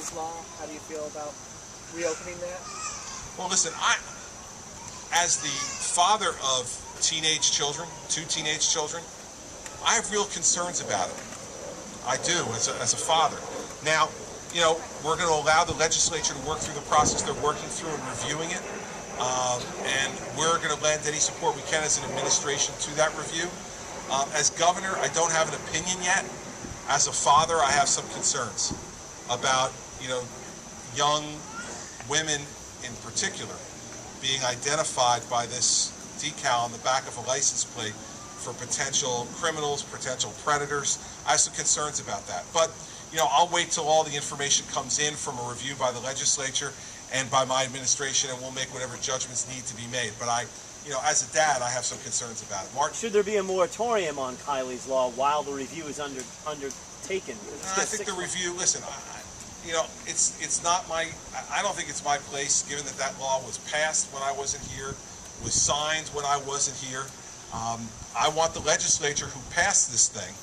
Kyleighs Law? How do you feel about reopening that? Well, listen, as the father of teenage children, 2 teenage children, I have real concerns about it. I do, as a father. Now, you know, we're going to allow the legislature to work through the process they're working through and reviewing it. And we're going to lend any support we can as an administration to that review. As governor, I don't have an opinion yet. As a father, I have some concerns about, you know, young women in particular being identified by this decal on the back of a license plate for potential criminals, potential predators. I have some concerns about that. But, you know, I'll wait till all the information comes in from a review by the legislature and by my administration, and we'll make whatever judgments need to be made. But you know, as a dad, I have some concerns about it. Martin? Should there be a moratorium on Kyleighs Law while the review is undertaken? I think the review, listen, you know, it's not my, I don't think it's my place, given that that law was passed when I wasn't here, was signed when I wasn't here. I want the legislature who passed this thing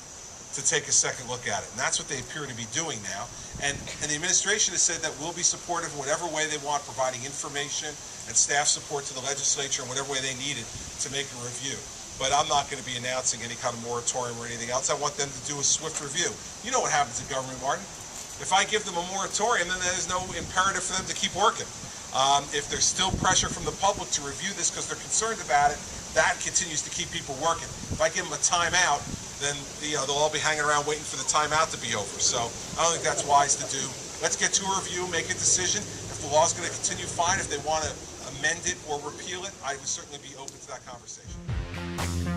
to take a second look at it, and that's what they appear to be doing now. And the administration has said that we'll be supportive in whatever way they want, providing information and staff support to the legislature in whatever way they need it to make a review. But I'm not going to be announcing any kind of moratorium or anything else. I want them to do a swift review. You know what happens in government, Martin. If I give them a moratorium, then there's no imperative for them to keep working. If there's still pressure from the public to review this because they're concerned about it, that continues to keep people working. If I give them a timeout, then they'll all be hanging around waiting for the timeout to be over. So I don't think that's wise to do. Let's get to a review, make a decision. If the law's going to continue, fine. If they want to amend it or repeal it, I would certainly be open to that conversation.